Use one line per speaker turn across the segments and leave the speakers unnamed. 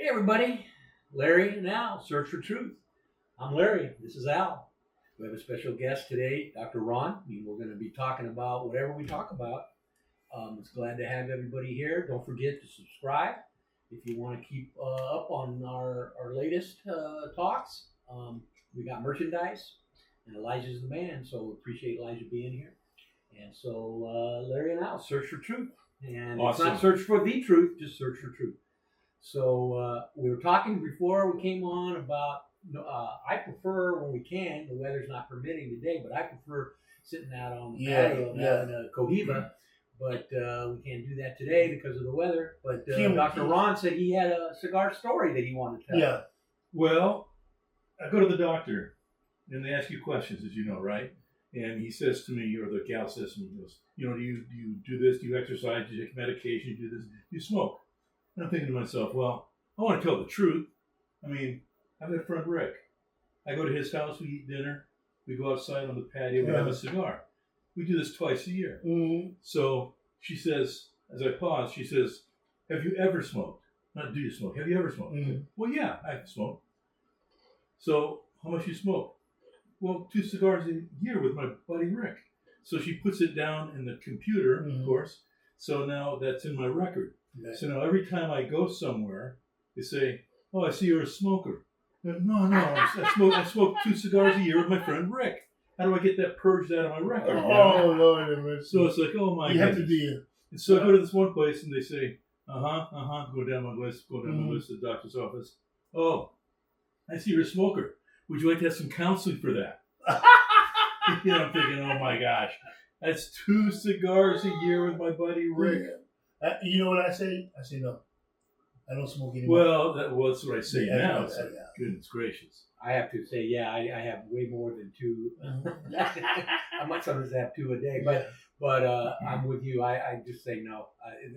Hey everybody, Larry and Al, Search for Truth. I'm Larry, this is Al. We have a special guest today, Dr. Ron. We're going to be talking about whatever we talk about. It's glad to have everybody here. Don't forget to subscribe if you want to keep up on our latest talks. We got merchandise, and Elijah's the man, so we appreciate Elijah being here. And so Larry and Al, Search for Truth. And
Awesome.
It's not search for the truth, just search for truth. So we were talking before we came on about, I prefer when we can, the weather's not permitting today, but I prefer sitting out on the patio and having a cohiba. But we can't do that today because of the weather. But Dr. Ron said he had a cigar story that he wanted to tell.
Yeah. Well, I go to the doctor, and they ask you questions, as you know, right? And he says to me, or the gal says to me, he goes, do you do this? Do you exercise? Do you take medication? Do you do this? Do you smoke? And I'm thinking to myself, well, I want to tell the truth. I mean, I've got a friend Rick. I go to his house, we eat dinner, we go outside on the patio, we have a cigar. We do this twice a year. Mm-hmm. So she says, as I pause, she says, have you ever smoked? Not do you smoke, have you ever smoked? Mm-hmm. I said, well, yeah, I've smoked. So how much you smoke? Well, 2 cigars a year with my buddy Rick. So she puts it down in the computer, of course. So now that's in my record. Right. So now every time I go somewhere, they say, oh, I see you're a smoker. No, I smoke 2 cigars a year with my friend Rick. How do I get that purged out of my record?
Oh, Lord.
So it's like, oh, my goodness.
You have to be
And so I go to this one place and they say, go down my list, to the doctor's office. Oh, I see you're a smoker. Would you like to have some counseling for that? I'm thinking, oh my gosh, that's 2 cigars a year with my buddy Rick.
You know what I say? I say no. I don't smoke anymore.
Well, that's what I say now. Goodness gracious.
I have to say, I have way more than 2. I might sometimes have 2 a day, but I'm with you. I just say no.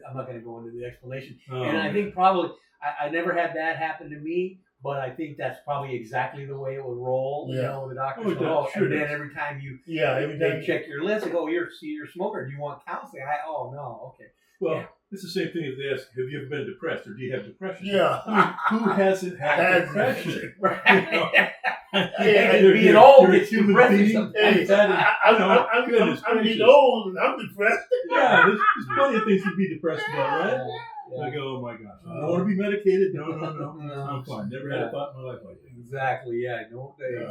I'm not going to go into the explanation. And I think probably I never had that happen to me. But I think that's probably exactly the way it would roll. The doctors go, and then every time they check your list, they go, you're a smoker. Do you want counseling? Okay.
Well, it's the same thing if they ask, have you ever been depressed or do you have depression?
Yeah.
Who hasn't had depression? Right.
Being old gets depressing sometimes.
I'm getting old and I'm depressed.
Yeah, there's plenty of things to be depressed about, right? Yeah. I go, oh my gosh, I don't want to be medicated. No. I'm fine. Never had a thought in my life like that.
Exactly,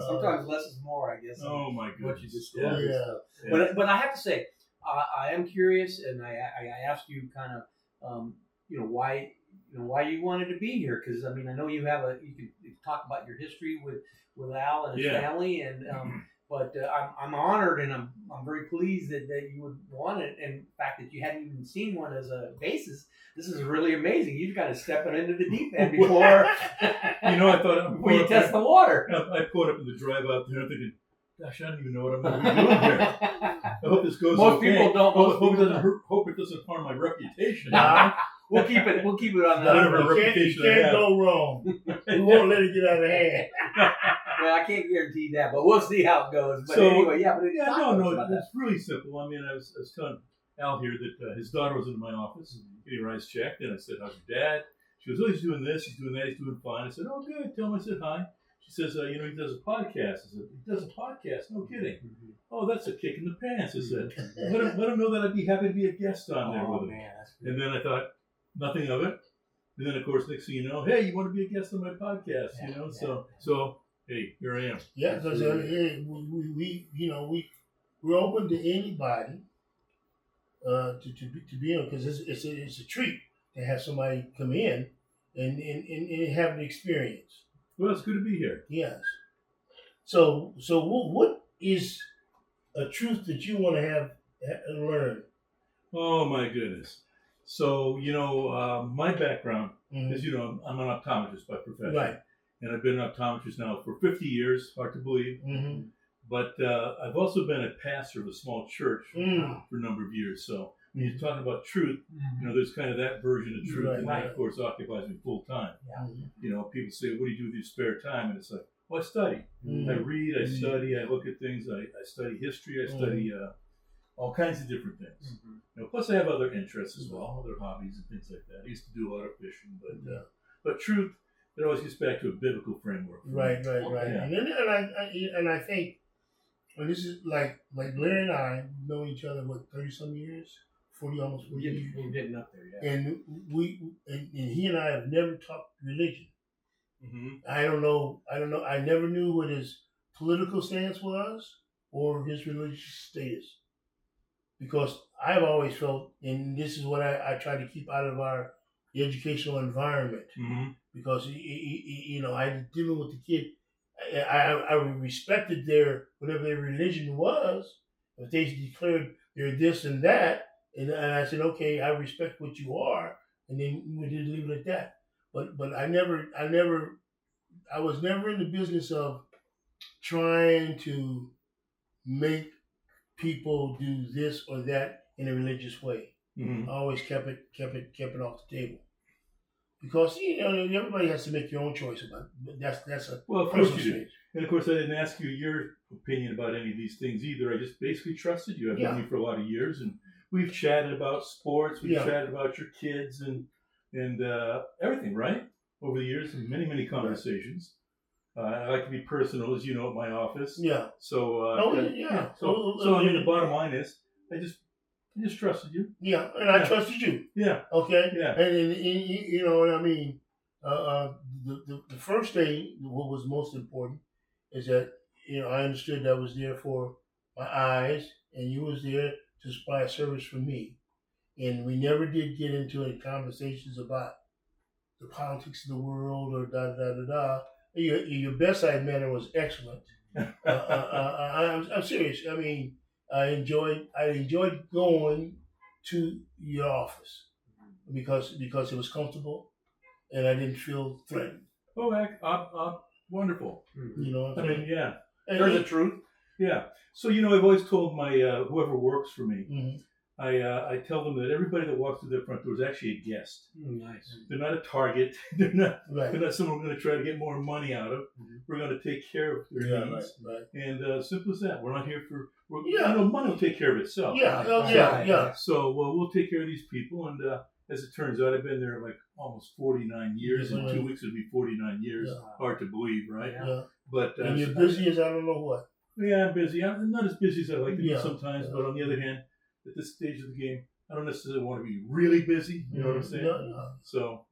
sometimes less is more, I guess.
Oh my goodness.
What you just said. Yeah. But I have to say, I am curious, and I asked you kind of, why you wanted to be here, because I mean I know you can talk about your history with Al and his family, and but I'm honored and I'm very pleased that you would want it, and the fact that you hadn't even seen one as a basis. This is really amazing. You've got to step into the deep end before
I thought
before you test the water.
I pulled up in the drive out there thinking, gosh, I don't even know what I'm going to be doing here. I hope this goes
Most
okay.
people don't.
Hope it doesn't harm my reputation.
We'll keep it on the
whatever
You can't go wrong. We won't let it get out of hand.
Well, I can't guarantee that, but we'll see how it goes. But anyway,
it's really simple. I mean, I was telling Al here that his daughter was in my office getting her eyes checked, and I said, how's your dad? She goes, oh, he's doing this, he's doing that, he's doing fine. I said, oh, good. Tell him I said hi. She says, he does a podcast. I said, he does a podcast? No kidding. Mm-hmm. Oh, that's a kick in the pants. I said, let him know that I'd be happy to be a guest on there with him. Man, and then I thought, nothing of it. And then, of course, next thing you know, hey, you want to be a guest on my podcast, So, hey, here I am.
Yeah, because we're open to anybody to be on, because it's a treat to have somebody come in and have an experience.
Well, it's good to be here.
Yes. So what is a truth that you want to have learn?
Oh my goodness. So my background is I'm an optometrist by profession,
right?
And I've been an optometrist now for 50 years. Hard to believe. Mm-hmm. But I've also been a pastor of a small church for a number of years. So when you're talking about truth, there's kind of that version of truth, and that, of course, occupies me full time. Yeah. People say, what do you do with your spare time? And it's like, well, I study. I read, I study, I look at things, I study history, I study all kinds of different things. Plus I have other interests as well, other hobbies and things like that. I used to do a lot of fishing, but truth, it always gets back to a biblical framework.
Right.
Yeah.
And I think, and this is like Larry and I know each other 30-some years, 40 almost 40 years,
We're getting up there, yeah.
and and he and I have never talked religion.
Mm-hmm.
I don't know. I never knew what his political stance was or his religious status, because I've always felt, and this is what I try to keep out of the educational environment,
Mm-hmm.
because I dealing with the kid. I respected their whatever their religion was. If they declared they're this and that, and I said, okay, I respect what you are, and then we did leave it at that. But I was never in the business of trying to make people do this or that in a religious way.
Mm-hmm.
I always kept it off the table, because everybody has to make your own choice about it. That's a
Well, of course
personal
you do.
choice.
And of course, I didn't ask you your opinion about any of these things either. I just basically trusted you. I've known you for a lot of years, and we've chatted about sports. We've chatted about your kids and everything, right? Over the years, many conversations. I like to be personal, as you know, at my office.
Yeah.
So.
So
I mean, the bottom line is, I just trusted you.
Yeah, and I trusted you.
Yeah.
Okay.
Yeah.
And you know what I mean. The first thing, what was most important, is that I understood that I was there for my eyes, and you was there to supply a service for me, and we never did get into any conversations about the politics of the world or da da da da. Your bedside manner was excellent. I'm serious. I mean, I enjoyed going to your office because it was comfortable, and I didn't feel threatened.
Oh, wonderful.
You know what I'm saying?
I mean, yeah.
There's the truth.
Yeah. So, I've always told my whoever works for me,
Mm-hmm.
I tell them that everybody that walks through their front door is actually a guest.
Nice.
They're not a target. They're not
Right.
someone we're going to try to get more money out of.
Mm-hmm.
We're going to take care of their needs.
Right.
And simple as that. We're not here for.
Yeah.
Money will take care of itself.
Yeah.
So we'll take care of these people, and as it turns out, I've been there like almost 49 years. In 2 weeks, it'll be 49 years.
Yeah.
Hard to believe, right?
Yeah.
But
And you're busy as I don't know what.
Yeah, I'm busy. I'm not as busy as I'd like to be
Yeah.
sometimes,
Yeah.
but on the other hand, at this stage of the game, I don't necessarily want to be really busy. You know what I'm saying?
Yeah.
So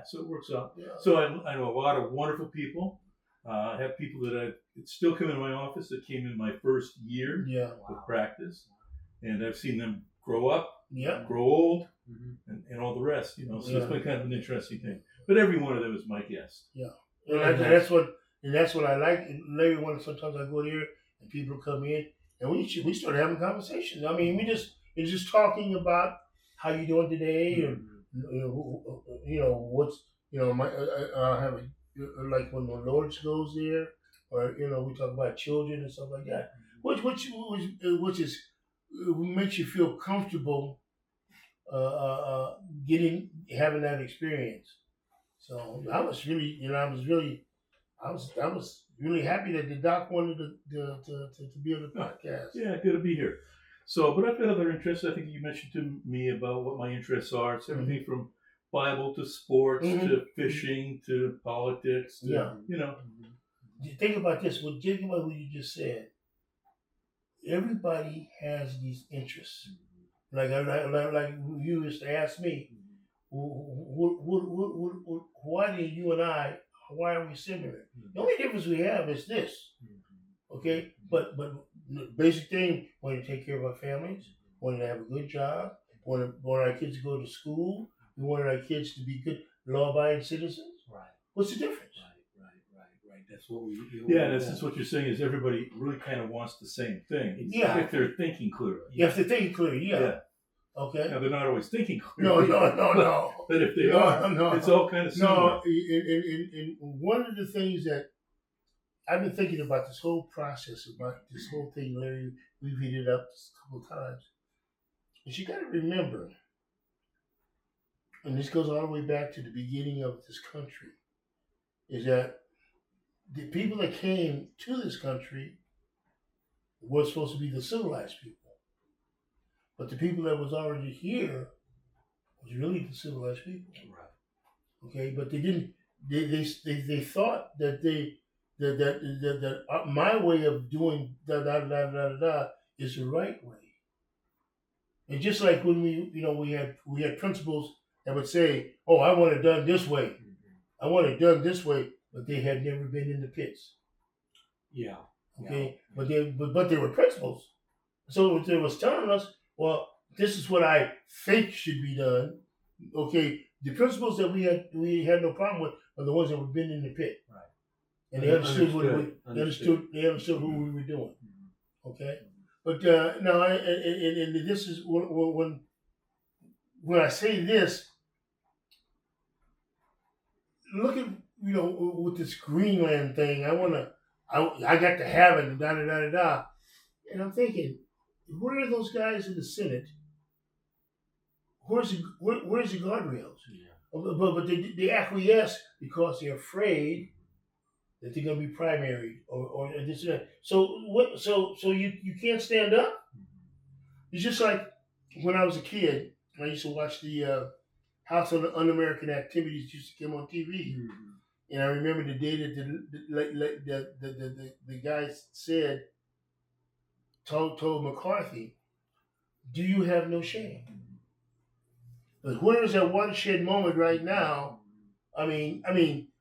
so it works out.
Yeah.
So I know a lot of wonderful people. I have people that still come into my office that came in my first year
Yeah.
of practice, and I've seen them grow up,
Yeah.
grow old,
Mm-hmm.
and all the rest. So
Yeah.
it's been kind of an interesting thing. But every one of them is my guest.
And that's what I like. And Larry, sometimes I go there and people come in and we start having conversations. I mean, it's just talking about how you doing today, or what's I have like when the Lord's goes there, or we talk about children and stuff like that, which is makes you feel comfortable having that experience. So I was really happy that the doc wanted to be on the podcast.
Yeah, good to be here. So, but I've got other interests. I think you mentioned to me about what my interests are. It's everything from Bible to sports to fishing to politics. To,
Think about this. Think about what you just said. Everybody has these interests. Like you used to ask me, why are we similar? The only difference we have is this. Okay, but the basic thing: we want to take care of our families, we want to have a good job, we want our kids to go to school, we want our kids to be good, law-abiding citizens.
Right.
What's the difference?
Right. That's what we.
That's what you're saying is everybody really kind of wants the same thing.
Yeah.
If they're thinking clearly.
You have to think clearly. Yeah. Okay.
Now they're not always thinking clearly.
No.
But if they are, it's all kind of similar.
No, and one of the things that I've been thinking about this whole process, about this whole thing, Larry, we've heated up a couple of times, is you got to remember, and this goes all the way back to the beginning of this country, is that the people that came to this country were supposed to be the civilized people. But the people that was already here was really the civilized people.
Right.
Okay, but they didn't. they thought that my way of doing is the right way. And just like when we had principals that would say, "Oh, I want it done this way. I want it done this way," but they had never been in the pits.
Yeah.
Okay, but they were principals, so they was telling us, well, this is what I think should be done. Okay, the principles that we had no problem with are the ones that were been in the pit,
Right.
and they understood they understood what we were doing. Okay, but now and this is when I say this, look at with this Greenland thing. I got to have it and da da da da da, and I'm thinking, where are those guys in the Senate? Where's the guardrails?
Yeah.
But they acquiesce because they're afraid that they're going to be primaried or this and that. So what? So you can't stand up. It's just like when I was a kid. I used to watch the House on Un-American Activities used to come on TV, and I remember the day that the guy said told McCarthy, "Do you have no shame?" But where is that watershed moment right now? I mean,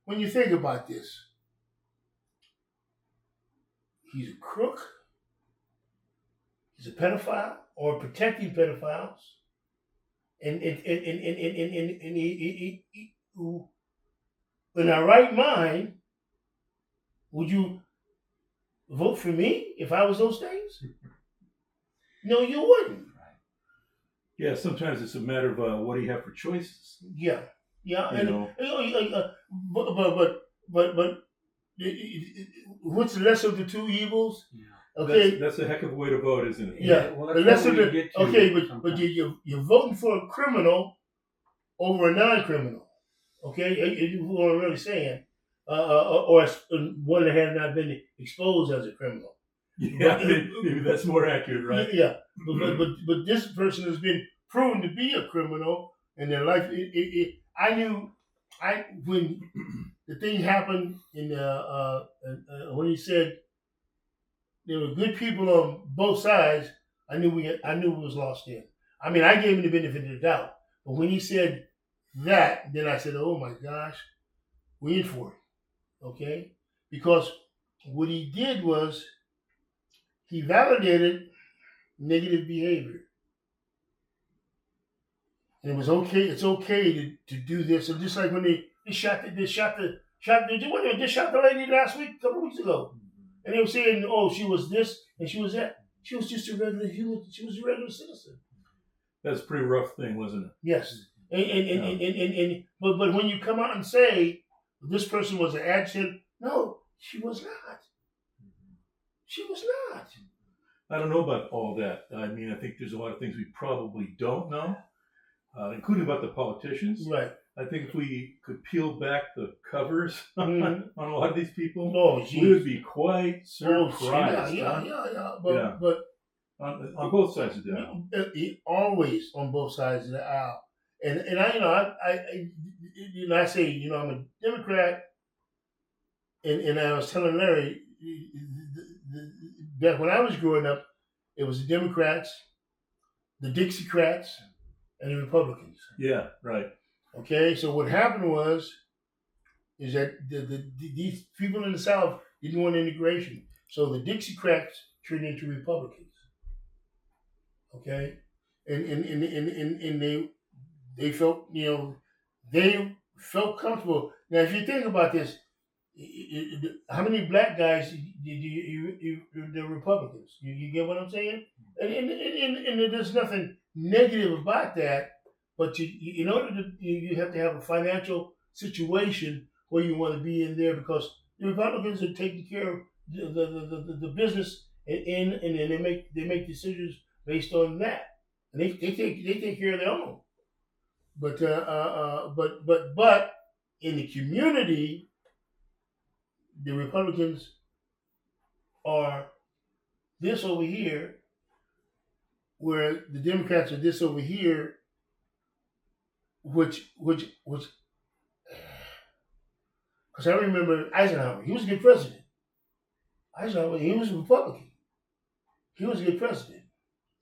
when you think about this, he's a crook, he's a pedophile or protecting pedophiles, and he in our right mind, would you vote for me if I was those things? No, you wouldn't.
Yeah, sometimes it's a matter of what do you have for choices.
Yeah,
You know.
But what's the lesser of the two evils?
Yeah.
Okay,
That's a heck of a way to vote, isn't it?
Yeah,
Well,
the
that's
lesser
what we
the
get to
okay, but
sometimes.
you're voting for a criminal over a non-criminal. Okay, you know what I'm really saying, or one that has not been exposed as a criminal.
Yeah, maybe that's more accurate, right?
Yeah, but this person has been proven to be a criminal in their life. I knew, when the thing happened in when he said there were good people on both sides, I knew we was lost in. I mean, I gave him the benefit of the doubt, but when he said that, then I said, "Oh my gosh, we're in for it." Okay, because what he did was he validated negative behavior. And it was okay. It's okay to do this. And just like when they shot the lady last week, a couple weeks ago, and they were saying, "Oh, she was this and she was that." She was just a regular human. She was a regular citizen.
That's a pretty rough thing, wasn't it?
Yes. But when you come out and say this person was an agent, no, she was not. She was not.
I don't know about all that. I mean, I think there's a lot of things we probably don't know, including about the politicians.
Right.
I think if we could peel back the covers on a lot of these people,
No,
we would be quite surprised.
Yeah.
Yeah.
But
on both sides of the aisle.
Always on both sides of the aisle. And I say, I'm a Democrat, and I was telling Larry, back when I was growing up, it was the Democrats, the Dixiecrats, and the Republicans.
Yeah, right.
Okay, so what happened is that these people in the South didn't want integration, so the Dixiecrats turned into Republicans. Okay, and they felt they felt comfortable. Now, if you think about this, how many black guys the Republicans? You get what I'm saying? And there's nothing negative about that, but in order to you have to have a financial situation where you want to be in there, because the Republicans are taking care of the business, and they make decisions based on that, and they take care of their own. But in the community, the Republicans are this over here, where the Democrats are this over here, which Because I remember Eisenhower. He was a good president. Eisenhower, he was a Republican. He was a good president.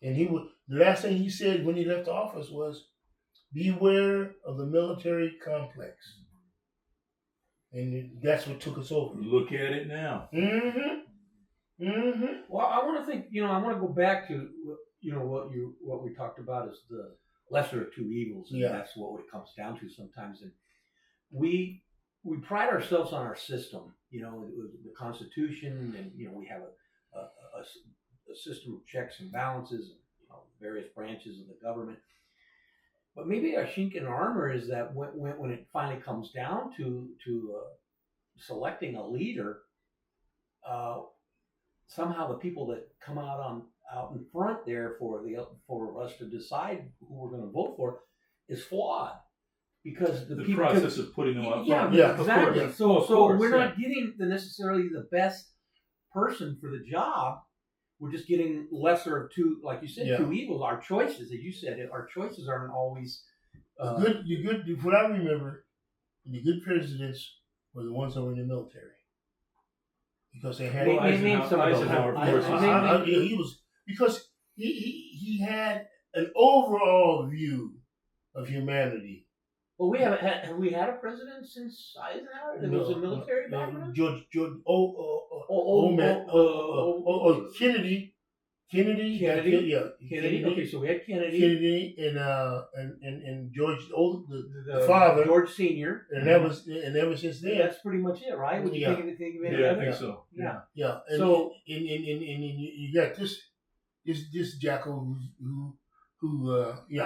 And the last thing he said when he left office was, beware of the military complex. And that's what took us over.
Look at it now.
Mm-hmm. Mm-hmm.
Well, I want to think. I want to go back to what we talked about is the lesser of two evils, and that's what it comes down to sometimes. And we pride ourselves on our system. The Constitution, and we have a system of checks and balances, and various branches of the government. But maybe our chink in armor is that when it finally comes down to selecting a leader, somehow the people that come out in front there for us to decide who we're going to vote for is flawed, because the
process of putting them up.
Yeah, exactly.
Of
course. So we're not getting necessarily the best person for the job. We're just getting lesser of two, like you said, two evils. Our choices, as you said, our choices aren't always
good. What I remember, the good presidents were the ones that were in the military, because they had
Eisenhower, of course.
He was, because he had an overall view of humanity.
Well, have we had a president since Eisenhower that was a military background?
Kennedy.
Kennedy. Okay, so we had Kennedy
and George, the father,
George Senior,
and ever since then,
that's pretty much it, right? Would you think of any
I
other?
think so.
Yeah. And
so
you got this jackal I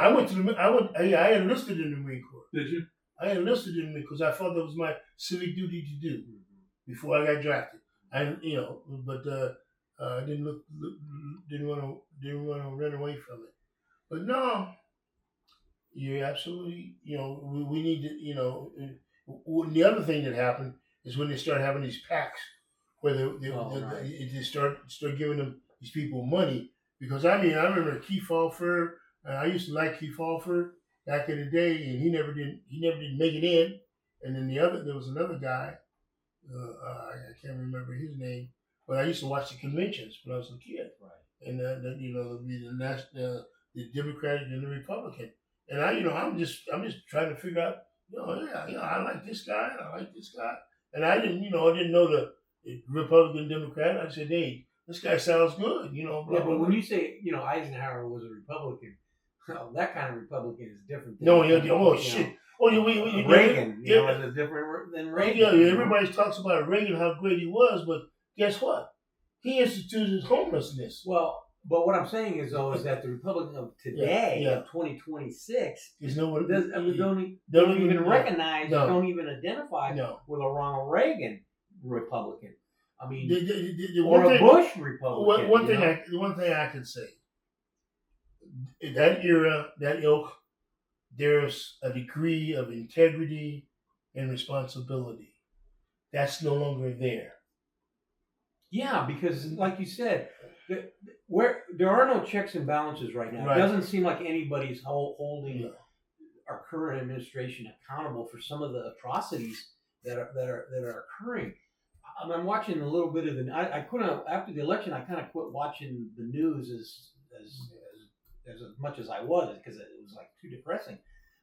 enlisted in the Marine Corps.
Did you?
I enlisted in it because I felt that was my civic duty to do before I got drafted. I didn't want to run away from it. But no, you're absolutely, we need to, the other thing that happened is when they start having these packs where they start giving them, these people, money. Because I remember Keith Alford. I used to like Keith Alford back in the day, and he never did make it in. And then there was another guy, I can't remember his name, but I used to watch the conventions when I was a kid.
Right.
And the Democratic and the Republican. And I'm just trying to figure out, I like this guy, and I like this guy. And I didn't know the Republican Democrat. I said, hey, this guy sounds good, blah,
but
blah,
when you say, Eisenhower was a Republican, that kind of Republican is different.
Shit.
Reagan, is different than Reagan.
Yeah, everybody talks about Reagan, how great he was, but guess what? He instituted homelessness.
Well, but what I'm saying is that the Republican of today, of 2026, don't even recognize, don't even identify with a Ronald Reagan Republican. I mean, Bush Republican.
One thing I can say, in that era, that ilk, there's a degree of integrity and responsibility. That's no longer there.
Yeah, because like you said, where there are no checks and balances right now. Right. It doesn't seem like anybody's holding our current administration accountable for some of the atrocities that are occurring. I'm watching a little bit of I couldn't, after the election. I kind of quit watching the news as much as I was, because it was like too depressing.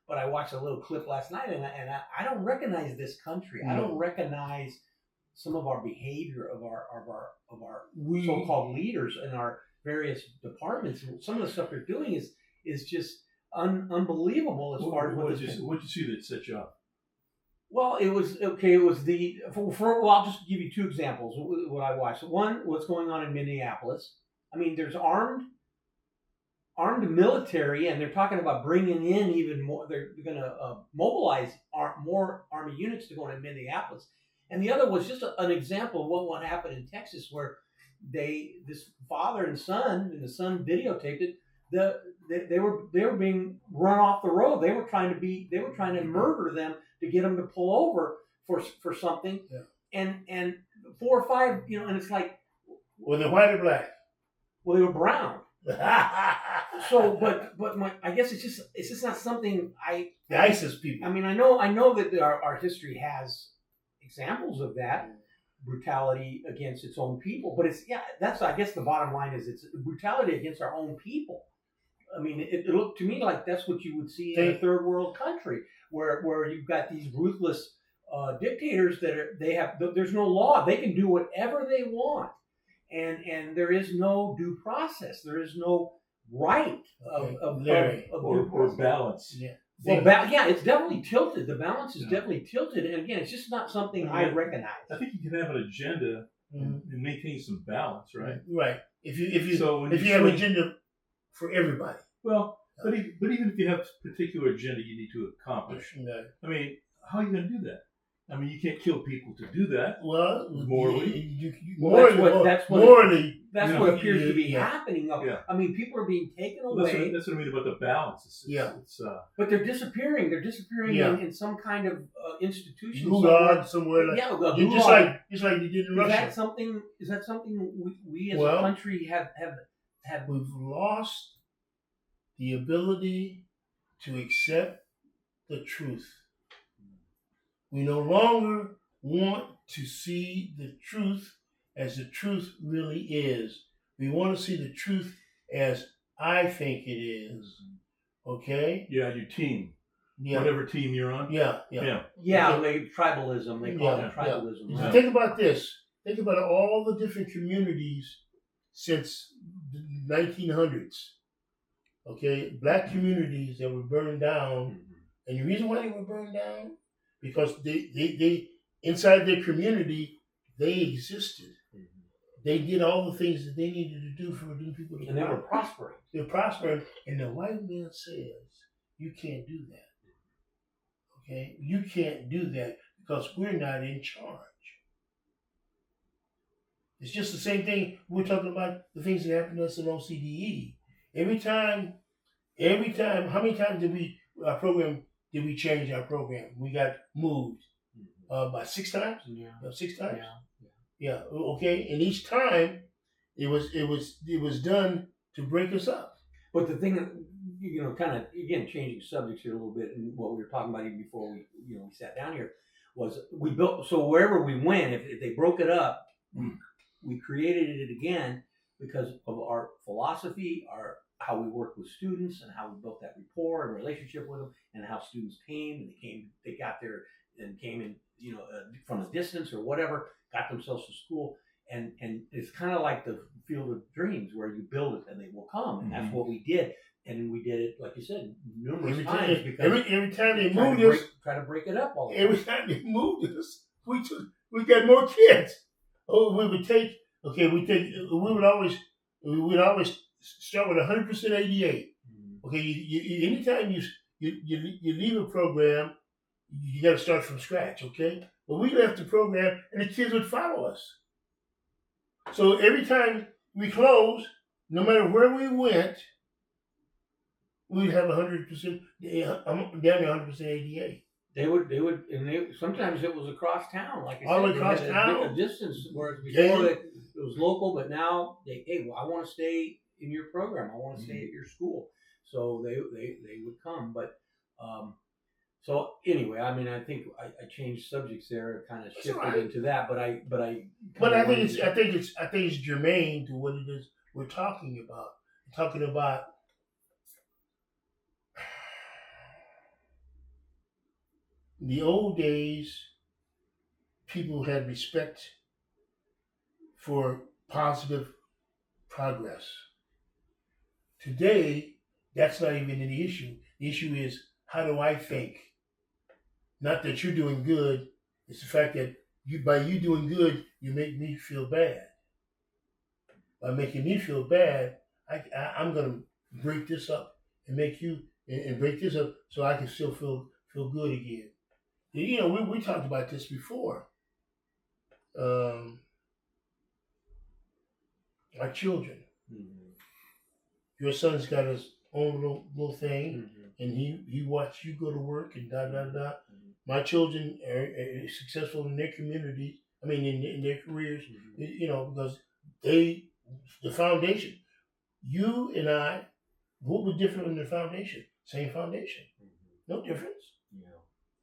But I watched a little clip last night, and I don't recognize this country. I don't recognize some of our behavior of our so-called leaders in our various departments. Some of the stuff they're doing is just unbelievable as far as
what did you see that set you up?
Well, it was okay. It was I'll just give you two examples. What I watched. One, what's going on in Minneapolis. I mean, there's armed military, and they're talking about bringing in even more. They're going to mobilize more Army units to go into Minneapolis. And the other was just an example of what happened in Texas, where this father and son, and the son videotaped it. They were being run off the road. They were trying to murder them to get them to pull over for something. Yeah. And 4 or 5, and it's like,
were they white or black?
Well, they were brown. So, I guess it's just not something
the ISIS people.
I mean, I know that our history has examples of that brutality against its own people. But that's I guess the bottom line is it's brutality against our own people. I mean, it looked to me like that's what you would see in a third world country where you've got these ruthless dictators there's no law. They can do whatever they want, and there is no due process. There is no right of
balance.
Yeah.
Well, it's definitely tilted. The balance is definitely tilted, and again, it's just not something I recognize.
I think you can have an agenda and maintain some balance, right?
Right. If you have an agenda for everybody.
Well, but even if you have a particular agenda you need to accomplish, I mean, how are you going to do that? I mean, you can't kill people to do that.
Well,
morally,
that's what appears to be happening.
Yeah.
I mean, people are being taken away.
That's what I mean about the balance.
But they're disappearing. They're disappearing in some kind of institution
somewhere.
Like,
just like they did in Russia.
Is that something we as a country have?
We've lost the ability to accept the truth. We no longer want to see the truth as the truth really is. We want to see the truth as I think it is. Okay?
Yeah, your team.
Yeah.
Whatever team you're on.
Yeah.
Tribalism. They call it tribalism.
Yeah. Think about this. Think about all the different communities since the 1900s. Okay? Black communities that were burned down. And the reason why they were burned down, because they inside their community, they existed. They did all the things that they needed to do for the people to
and they were prospering.
They're prospering. And the white man says, you can't do that. Okay? You can't do that because we're not in charge. It's just the same thing. We're talking about the things that happened to us in OCDE. Every time, how many times did we change our program? We got moved by 6 times?
Yeah.
6 times? Yeah. Okay. And each time it was done to break us up.
But the thing that, kind of, again, changing subjects here a little bit, and what we were talking about even before we sat down here, was we built, so wherever we went, if they broke it up, we created it again because of our philosophy, how we worked with students, and how we built that rapport and relationship with them, and how students came, and they got there and came in, from a distance or whatever, got themselves to school, and it's kind of like the field of dreams where you build it and they will come, and that's what we did, and we did it, like you said, numerous times. Because
every time they moved us,
try to break it up all the
time. Every time they moved us, we got more kids. Oh, we would always start with 100% 88. Okay, you anytime you leave a program, you got to start from scratch. Okay, but we left the program and the kids would follow us. So every time we closed, no matter where we went, we'd have 100%, down to 100% 88.
They would, and sometimes it was across town, like I said.
All across town.
A distance, whereas before it was local, but now I want to stay in your program. I want to stay at your school. So they would come, but so anyway, I mean, I think I changed subjects there, kind of shifted into that, but I think it's
germane to what it is we're talking about. We're talking about the old days. People had respect for positive progress. Today, that's not even an issue. The issue is, how do I think? Not that you're doing good. It's the fact that by you doing good, you make me feel bad. By making me feel bad, I'm going to break this up and make you and break this up so I can still feel good again. We talked about this before. Our children. Your son's got his own little thing, and he watched you go to work and da. My children are successful in their communities. I mean, in their careers, because the foundation. You and I, what was different in the foundation? Same foundation, no difference.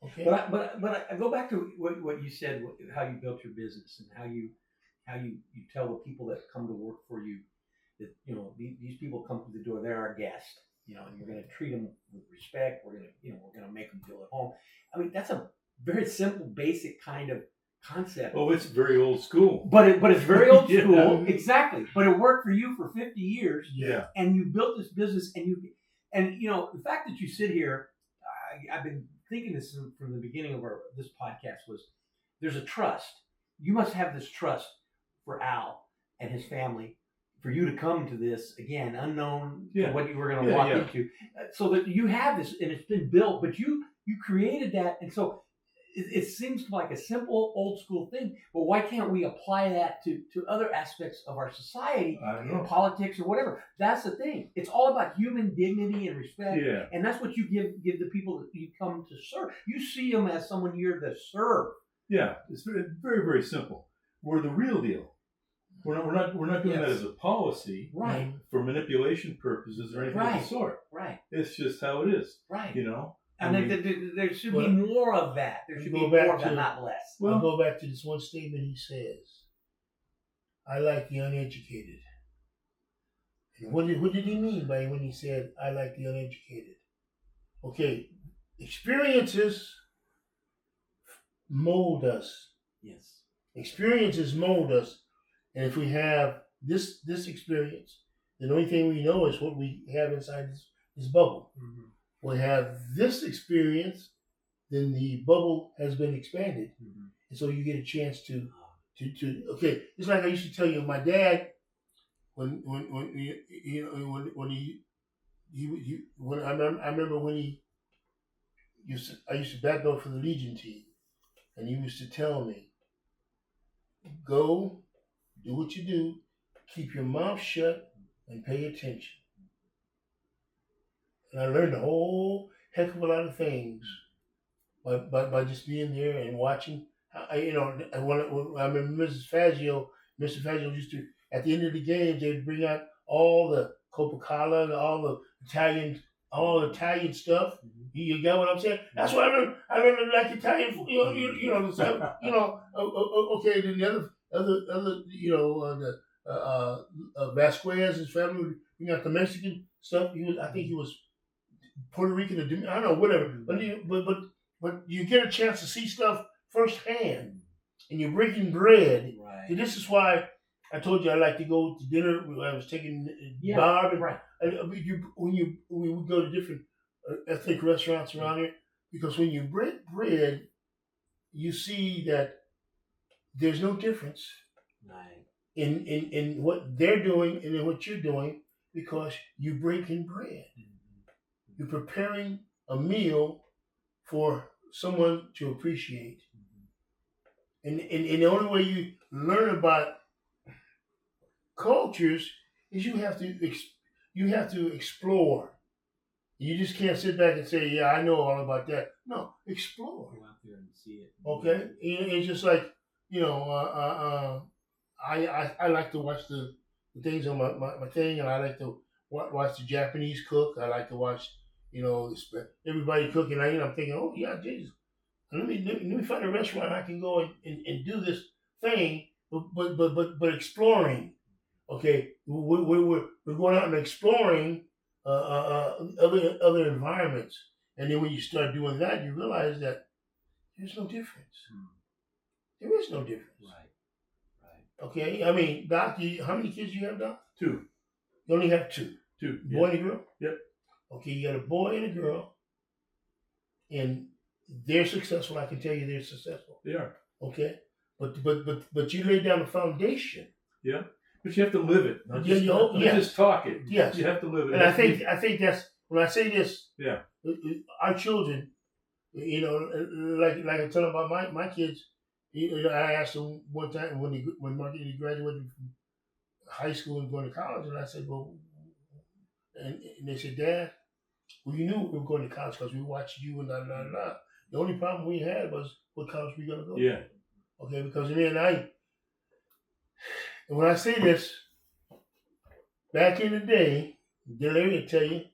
Okay.
But I go back to what you said, how you built your business and how you tell the people that come to work for you that these people come through the door, they're our guest, and we're going to treat them with respect. We're going to make them feel at home. I mean, that's a very simple, basic kind of concept.
Oh, it's very old school.
But it's very old
Yeah.
school, exactly. But it worked for you for 50 years,
Yeah.
and you built this business, and the fact that you sit here, I've been thinking this from the beginning of this podcast was there's a trust. You must have this trust for Al and his family for you to come to this again, unknown to what you were going to walk into, so that you have this, and it's been built, but you created that, and so it seems like a simple old school thing, but why can't we apply that to other aspects of our society, politics or whatever? That's the thing. It's all about human dignity and respect, and that's what you give the people that you come to serve. You see them as someone here to serve.
Yeah, it's very, very, very simple. We're the real deal. We're not doing that as a policy,
right,
for manipulation purposes or anything of the sort.
Right.
It's just how it is.
Right.
And
there should be more of that. There should be more of that, not less.
Well, I'll go back to this one statement he says. I like the uneducated. And what did he mean by when he said, I like the uneducated? Okay, experiences mold us.
Yes.
Experiences mold us. And if we have this experience, the only thing we know is what we have inside this bubble.
Mm-hmm.
We have this experience, then the bubble has been expanded, and so you get a chance to okay. It's like I used to tell you, my dad, I remember when I used to back up for the Legion team, and he used to tell me, go, do what you do, keep your mouth shut, and pay attention. And I learned a whole heck of a lot of things by just being there and watching. When I remember Mr. Faggio used to, at the end of the game, they'd bring out all the Coca-Cola and all the Italian stuff.
Mm-hmm.
You get what I'm saying? That's what I remember. I remember like Italian food. Okay. Then the other Vasquez, his family would bring out the Mexican stuff. I think he was Puerto Rican or I don't know, whatever. But you get a chance to see stuff firsthand, and you're breaking bread.
Right.
And this is why I told you I like to go to dinner. I was taking Barb.
Right.
When we would go to different ethnic restaurants around here, because when you break bread, you see that there's no difference in what they're doing and in what you're doing, because you're breaking bread. You're preparing a meal for someone to appreciate. And the only way you learn about cultures is you have to explore. You just can't sit back and say, yeah, I know all about that. No, explore.
Go out there and see it.
Okay? It's just like, I like to watch the things on my thing, and I like to watch the Japanese cook. I like to watch, everybody cooking. I'm thinking, oh yeah, Jesus, let me find a restaurant I can go and do this thing, but exploring. Okay, we're going out and exploring other environments, and then when you start doing that, you realize that there's no difference. There is no difference. Right. Okay, I mean, Doc, how many kids do you have, Doc?
2.
You only have 2.
2.
Boy and a girl?
Yep.
Okay, you got a boy and a girl, and they're successful. I can tell you they're successful.
They are.
Okay, but you laid down a foundation.
Yeah, but you have to live it. Not just, just talk it.
Yes,
you have to live it.
And I think that's when I say this.
Yeah,
our children, like I tell them about my kids. I asked them one time when Marquis graduated from high school and going to college, and I said, well, and they said, Dad, well, you knew we were going to college because we watched you and da. The only problem we had was what college we going to go to.
Yeah. Okay,
because and when I say this, back in the day, Larry will tell you,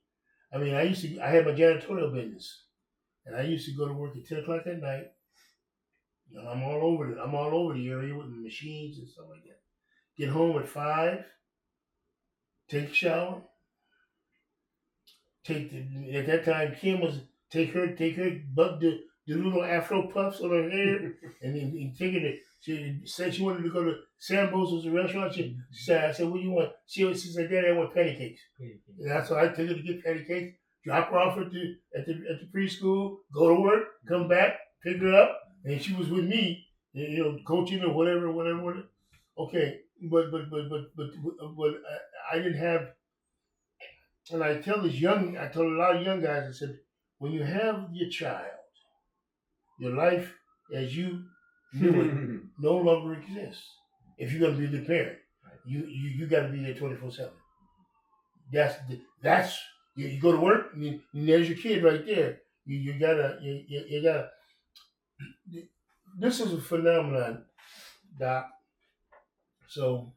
I had my janitorial business. And I used to go to work at 10 o'clock at night. You know, I'm all over it. I'm all over the area with the machines and stuff like that. Get home at 5, take a shower. At that time Kim was take her but the little afro puffs on her hair and take her to, she said she wanted to go to Sambo's was a restaurant. She said, I said, what do you want? She said, Daddy, I want patty cakes. And that's why I took her to get patty cakes, drop her off at the preschool, go to work, come back, pick her up, and she was with me, you know, coaching or whatever. Okay, but I didn't have. And I told a lot of young guys, I said, when you have your child, your life as you knew it no longer exists. If you're gonna be a good parent, you got to be there 24/7. That's you go to work and there's your kid right there. You gotta. This is a phenomenon, Doc. So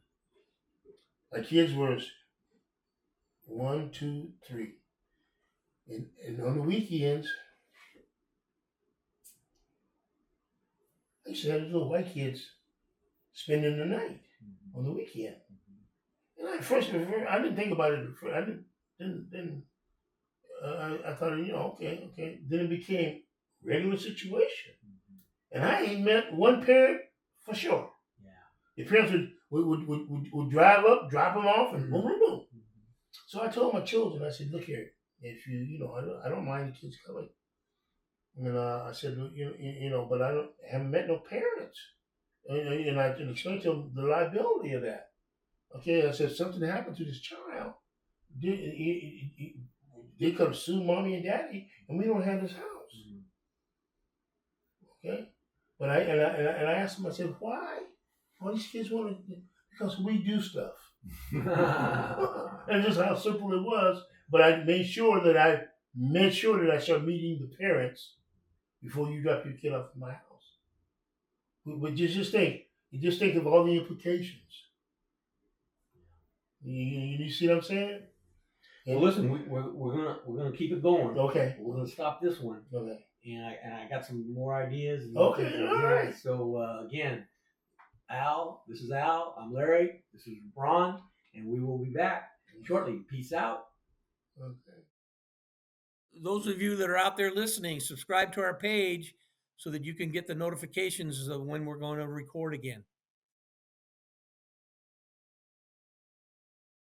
my kids were 1, 2, 3. And on the weekends, I used to have these little white kids spending the night on the weekend. And I didn't think about it. I thought, you know, okay. Then it became regular situation. And I ain't met one parent for sure. Yeah. The parents would drive up, drop them off, and boom, boom, boom. So I told my children, I said, look here, if you know, I don't mind the kids coming. And I said, you know, but I haven't met no parents. And I can explain to them the liability of that. Okay, I said, something happened to this child. They could have sued mommy and daddy, and we don't have this house. Okay? But I asked them, I said, why? All these kids want to, because we do stuff. That's just how simple it was. But I made sure that I started meeting the parents before you drop your kid off at my house. But just think of all the implications. You see what I'm saying?
Well, listen, we're gonna keep it going.
Okay.
We're gonna stop this one.
Okay.
And I got some more ideas.
Okay. All right.
So again, Al, this is Al. I'm Larry. This is Ron, and we will be back shortly. Peace out.
Okay.
Those of you that are out there listening, subscribe to our page so that you can get the notifications of when we're going to record again.